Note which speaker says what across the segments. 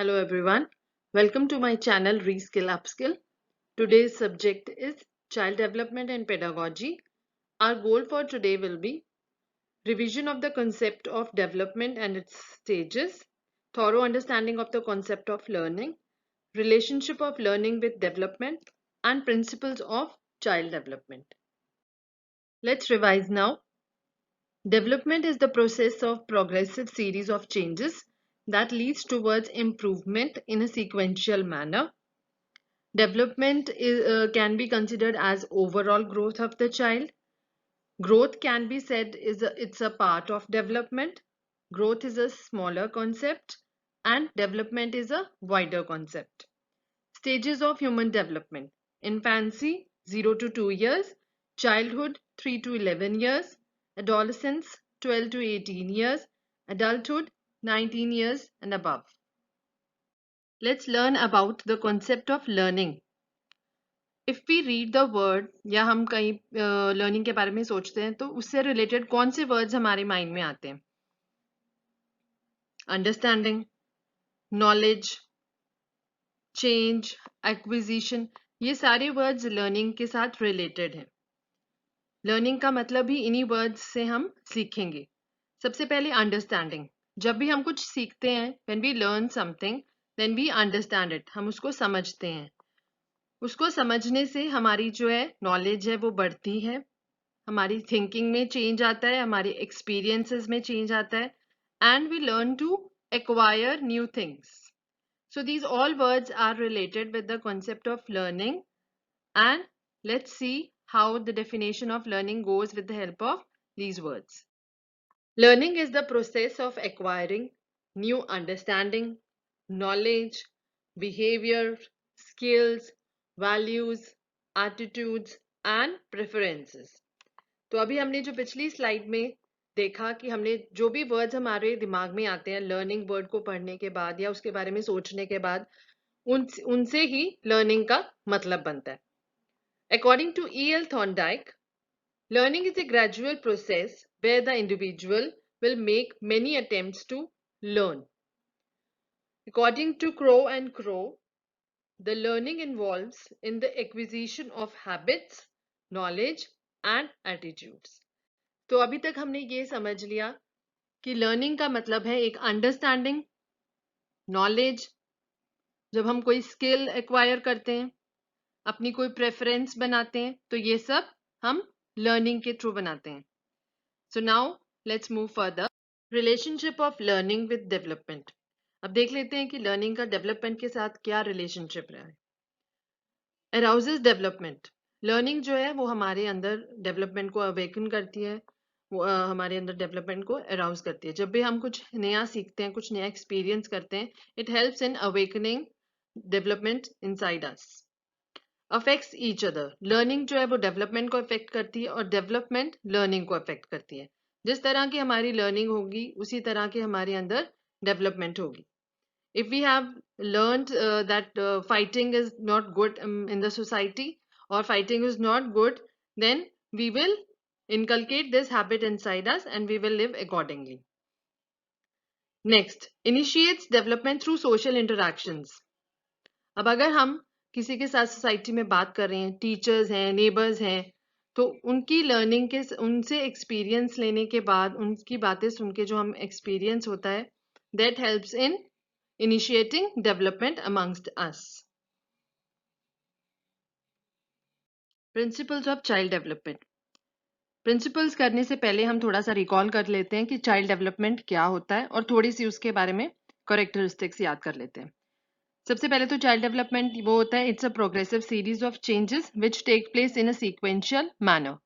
Speaker 1: Hello everyone, welcome to my channel Reskill Upskill. Today's subject is child development and pedagogy. Our goal for today will be revision of the concept of development and its stages, thorough understanding of the concept of learning, relationship of learning with development, and principles of child development. Let's revise now. Development is the process of progressive series of changes that leads towards improvement in a sequential manner. Development can be considered as overall growth of the child. Growth can be said it's a part of development. Growth is a smaller concept and development is a wider concept. Stages of human development. Infancy 0 to 2 years, childhood 3 to 11 years, adolescence 12 to 18 years, adulthood 19 years and above. Let's learn about the concept of learning. If we read the word या हम कहीं learning के बारे में सोचते हैं तो उससे रिलेटेड कौन से वर्ड्स हमारे माइंड में आते हैं? अंडरस्टैंडिंग, नॉलेज, चेंज, एक्विजिशन, ये सारे वर्ड्स लर्निंग के साथ रिलेटेड हैं. लर्निंग का मतलब ही इन्हीं वर्ड्स से हम सीखेंगे. सबसे पहले अंडरस्टैंडिंग. जब भी हम कुछ सीखते हैं, when we learn something then we understand it, हम उसको समझते हैं. उसको समझने से हमारी जो है नॉलेज है वो बढ़ती है, हमारी थिंकिंग में चेंज आता है, हमारे एक्सपीरियंसेस में चेंज आता है, and we learn to acquire new things. So these all words are related with the concept of learning, and let's see how the definition of learning goes with the help of these words. Learning is the process of acquiring new understanding, knowledge, behavior, skills, values, attitudes and preferences. तो अभी हमने जो पिछली slide में देखा कि हमने जो भी वर्ड्स हमारे दिमाग में आते हैं लर्निंग वर्ड को पढ़ने के बाद या उसके बारे में सोचने के बाद उनसे ही लर्निंग का मतलब बनता है. According to E.L. Thorndike, learning is a gradual process where the individual will make many attempts to learn. According to Crow and Crow, the learning involves in the acquisition of habits, knowledge and attitudes. तो अभी तक हमने ये समझ लिया कि learning का मतलब है एक अंडरस्टैंडिंग, नॉलेज, जब हम कोई स्किल एक्वायर करते हैं, अपनी कोई प्रेफरेंस बनाते हैं, तो ये सब हम लर्निंग के थ्रू बनाते हैं. So now let's move further. Relationship of learning with development. अब देख लेते हैं कि लर्निंग का डेवलपमेंट के साथ क्या रिलेशनशिप रहा है. Arouses development. लर्निंग जो है वो हमारे अंदर डेवलपमेंट को अवेकन करती है, वो हमारे अंदर डेवलपमेंट को अराउज करती है. जब भी हम कुछ नया सीखते हैं, कुछ नया एक्सपीरियंस करते हैं, it helps in awakening development inside us. Affects each other. Learning जो है वो डेवलपमेंट को अफेक्ट करती है और डेवलपमेंट लर्निंग को अफेक्ट करती है. जिस तरह की हमारी लर्निंग होगी उसी तरह की हमारे अंदर डेवलपमेंट होगी. If we have learned that fighting is not good in the society or fighting is not good, then we will inculcate this habit inside us and we will live accordingly. Next, initiates development through social interactions. अब अगर हम किसी के साथ society में बात कर रहे हैं, टीचर्स हैं, नेबर्स हैं, तो उनकी लर्निंग के उनसे एक्सपीरियंस लेने के बाद उनकी बातें सुन के जो हम एक्सपीरियंस होता है, that helps in initiating development amongst us. Principles of child development. Principles करने से पहले हम थोड़ा सा रिकॉल कर लेते हैं कि चाइल्ड डेवलपमेंट क्या होता है और थोड़ी सी उसके बारे में कैरेक्टरिस्टिक्स याद कर लेते हैं. सबसे पहले तो चाइल्ड डेवलपमेंट वो होता है, it's a progressive series of changes which take place in a sequential manner.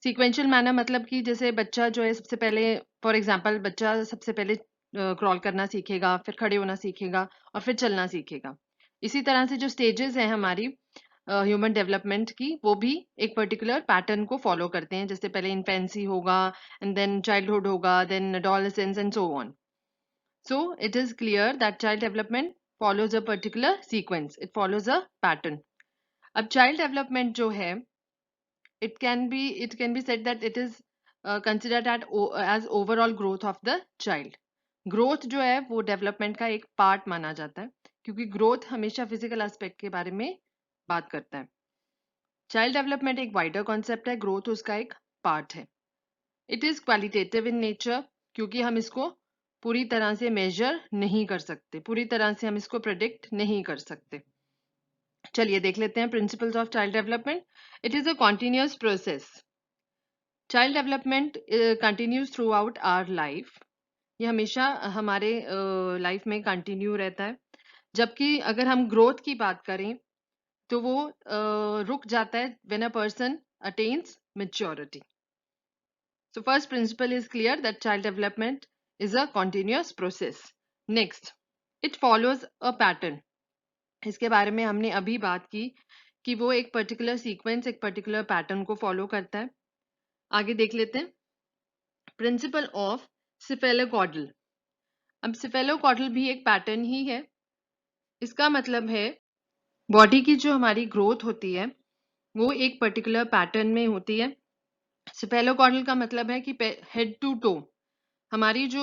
Speaker 1: Sequential manner मतलब कि जैसे बच्चा जो है सबसे पहले, फॉर एग्जांपल, बच्चा सबसे पहले क्रॉल करना सीखेगा, फिर खड़े होना सीखेगा और फिर चलना सीखेगा. इसी तरह से जो स्टेजेस हैं हमारी ह्यूमन डेवलपमेंट की, वो भी एक पर्टिकुलर पैटर्न को फॉलो करते हैं. जैसे पहले इन्फेंसी होगा, एंड देन चाइल्डहुड होगा, then adolescence and so on. So it is clear that child development follows a particular sequence, it follows a pattern. अब child development जो है, it can be said that it is considered as overall growth of the child. Growth जो है वो development का एक part माना जाता है, क्योंकि ग्रोथ हमेशा फिजिकल एस्पेक्ट के बारे में बात करता है। चाइल्ड डेवलपमेंट एक वाइडर कॉन्सेप्ट है, ग्रोथ उसका एक पार्ट है। It is qualitative in nature, क्योंकि हम इसको पूरी तरह से मेजर नहीं कर सकते, पूरी तरह से हम इसको प्रेडिक्ट नहीं कर सकते। चलिए देख लेते हैं principles of child development. It is a continuous process. Child development continues throughout our life. ये हमेशा हमारे लाइफ में कंटिन्यू रहता है। जबकि अगर हम ग्रोथ की बात करें तो वो रुक जाता है when a person attains maturity. So first principle is clear that child development is a continuous process. Next, it follows a pattern. इसके बारे में हमने अभी बात की कि वो एक पर्टिकुलर सीक्वेंस, एक पर्टिकुलर पैटर्न को फॉलो करता है। आगे देख लेते हैं प्रिंसिपल ऑफ सिफेलोकॉडल। अब सिफेलोकॉडल भी एक पैटर्न ही है। इसका मतलब है बॉडी की जो हमारी ग्रोथ होती है वो एक पर्टिकुलर पैटर्न में होती है। सिफेलोकॉडल का मतलब है कि हेड टू टो हमारी जो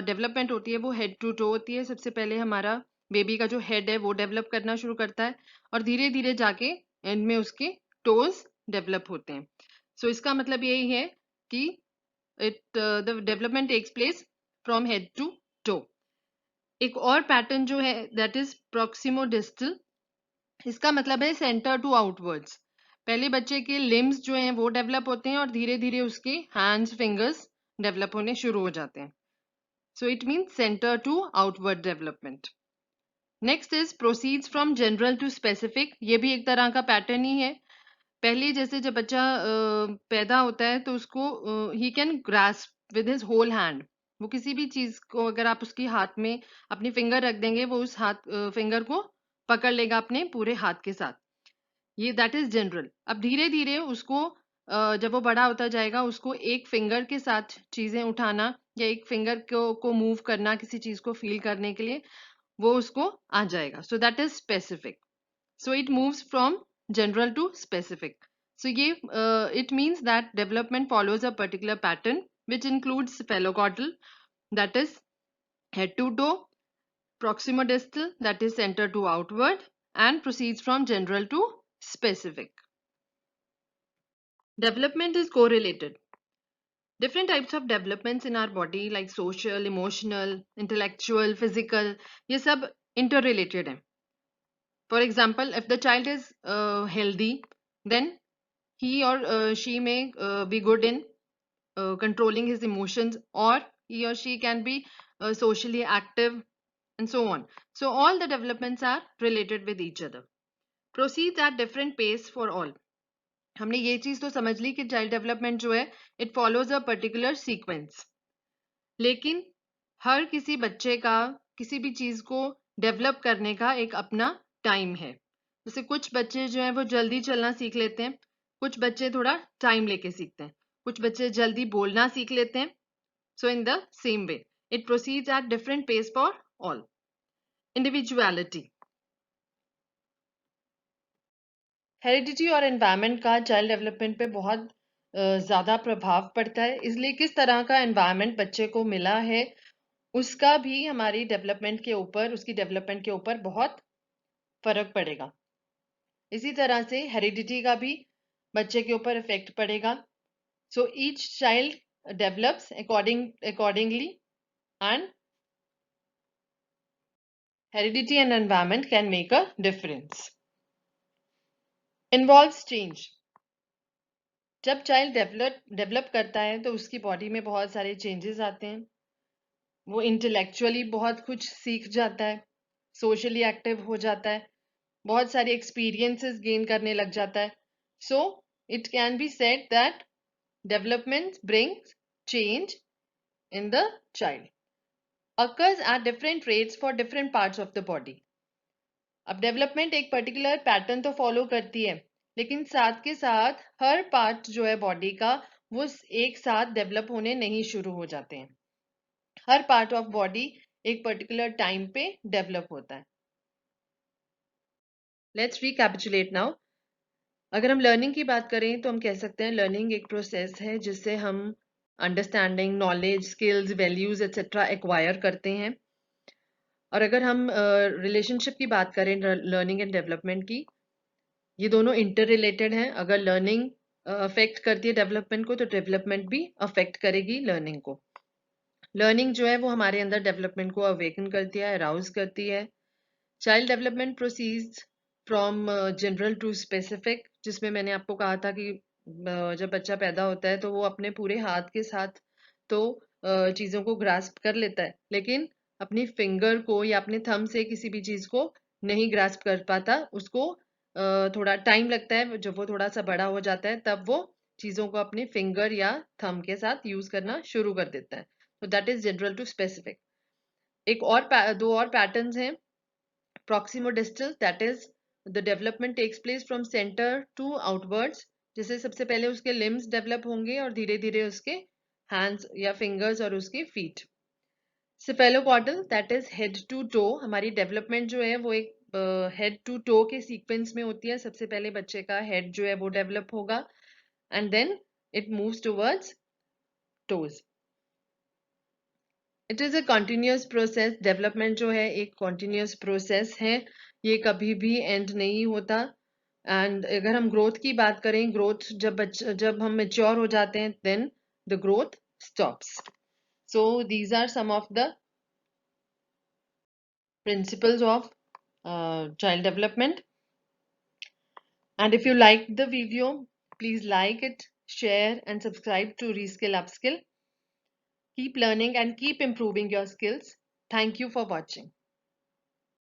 Speaker 1: डेवलपमेंट होती है वो हेड टू टो होती है। सबसे पहले हमारा बेबी का जो हेड है वो डेवलप करना शुरू करता है और धीरे धीरे जाके एंड में उसके टोज डेवलप होते हैं। सो इसका मतलब यही है कि the development takes place from head to toe. एक और पैटर्न जो है दैट इज प्रॉक्सिमोडिस्टल। इसका मतलब है सेंटर टू आउटवर्ड्स। पहले बच्चे के लिम्स जो हैं वो डेवलप होते हैं और धीरे धीरे उसके हैंड्स फिंगर्स डेवलप होने शुरू हो जाते हैं। So it means center to outward development. Next is proceeds from general to specific. ये भी एक तरह का पैटर्न ही है। पहले जैसे जब बच्चा पैदा होता है तो उसको he can grasp with his whole hand. वो किसी भी चीज को अगर आप उसके हाथ में अपनी फिंगर रख देंगे वो उस हाथ फिंगर को पकड़ लेगा अपने पूरे हाथ के साथ। ये दैट इज जनरल। अब धीरे धीरे उसको जब वो बड़ा होता जाएगा उसको एक फिंगर के साथ चीजें उठाना या एक फिंगर को मूव करना किसी चीज को फील करने के लिए वो उसको आ जाएगा। So that is specific. So it moves from general to specific. So ये it means that development follows a particular pattern which includes cephalocaudal that is head to toe, proximodistal that is center to outward, and proceeds from general to specific. Development is correlated. Different types of developments in our body like social, emotional, intellectual, physical, ये सब interrelated हैं. For example, if the child is healthy, then he or she may be good in controlling his emotions, or he or she can be socially active and so on. So all the developments are related with each other. Proceeds at different pace for all. हमने ये चीज तो समझ ली कि child development जो है it follows a particular sequence. लेकिन हर किसी बच्चे का किसी भी चीज को डेवलप करने का एक अपना टाइम है। जैसे कुछ बच्चे जो हैं वो जल्दी चलना सीख लेते हैं, कुछ बच्चे थोड़ा टाइम लेके सीखते हैं, कुछ बच्चे जल्दी बोलना सीख लेते हैं। So in the same way it proceeds at different pace for all. Individuality. Heredity और एनवायरनमेंट का चाइल्ड डेवलपमेंट पे बहुत ज़्यादा प्रभाव पड़ता है। इसलिए किस तरह का एनवायरनमेंट बच्चे को मिला है उसका भी हमारी डेवलपमेंट के ऊपर, उसकी डेवलपमेंट के ऊपर बहुत फर्क पड़ेगा। इसी तरह से हेरिडिटी का भी बच्चे के ऊपर इफेक्ट पड़ेगा। So each child develops accordingly and heredity and environment can make a difference. Involves change. जब चाइल्ड डेवलप करता है तो उसकी बॉडी में बहुत सारे चेंजेस आते हैं। वो इंटेलेक्चुअली बहुत कुछ सीख जाता है, सोशली एक्टिव हो जाता है, बहुत सारे एक्सपीरियंसेस गेन करने लग जाता है। So it can be said that development brings change in the child occurs at different rates for different parts of the body. अब डेवलपमेंट एक पर्टिकुलर पैटर्न तो फॉलो करती है, लेकिन साथ के साथ हर पार्ट जो है बॉडी का वो एक साथ डेवलप होने नहीं शुरू हो जाते हैं। हर पार्ट ऑफ बॉडी एक पर्टिकुलर टाइम पे डेवलप होता है। Let's recapitulate now. अगर हम लर्निंग की बात करें तो हम कह सकते हैं लर्निंग एक प्रोसेस है जिससे हम understanding, knowledge, skills, values etcetera acquire करते हैं। और अगर हम रिलेशनशिप की बात करें लर्निंग एंड डेवलपमेंट की, ये दोनों इंटर रिलेटेड हैं। अगर लर्निंग अफेक्ट करती है डेवलपमेंट को, तो डेवलपमेंट भी अफेक्ट करेगी लर्निंग को। लर्निंग जो है वो हमारे अंदर डेवलपमेंट को अवेकन करती है, अराउज करती है। Child development proceeds from general to specific, जिसमें मैंने आपको कहा था कि जब बच्चा पैदा होता है तो वो अपने पूरे हाथ के साथ तो चीज़ों को ग्रास्प कर लेता है, लेकिन अपनी फिंगर को या अपने थंब से किसी भी चीज़ को नहीं ग्रास्प कर पाता। उसको थोड़ा टाइम लगता है। जब वो थोड़ा सा बड़ा हो जाता है तब वो चीज़ों को अपने फिंगर या थंब के साथ यूज करना शुरू कर देता है। तो that is general to specific. एक और दो और पैटर्न्स हैं। Proximo-distal, that is the development takes place from center to outwards, जैसे सबसे पहले उसके limbs develop होंगे और धीरे धीरे उसके hands या fingers और उसके feet। Cephalocaudal, that is head to toe, हमारी development जो है वो एक head to toe के sequence में होती है। सबसे पहले बच्चे का head जो है वो develop होगा and then it moves towards toes। It is a continuous process. Development जो है एक कंटिन्यूअस प्रोसेस है, ये कभी भी एंड नहीं होता। एंड अगर हम ग्रोथ की बात करें, ग्रोथ जब हम मेच्योर हो जाते हैं then the growth stops. So these are some of the principles of child development. And if you liked the video, please like it, share and subscribe to Reskill Upskill. Keep learning and keep improving your skills. Thank you for watching.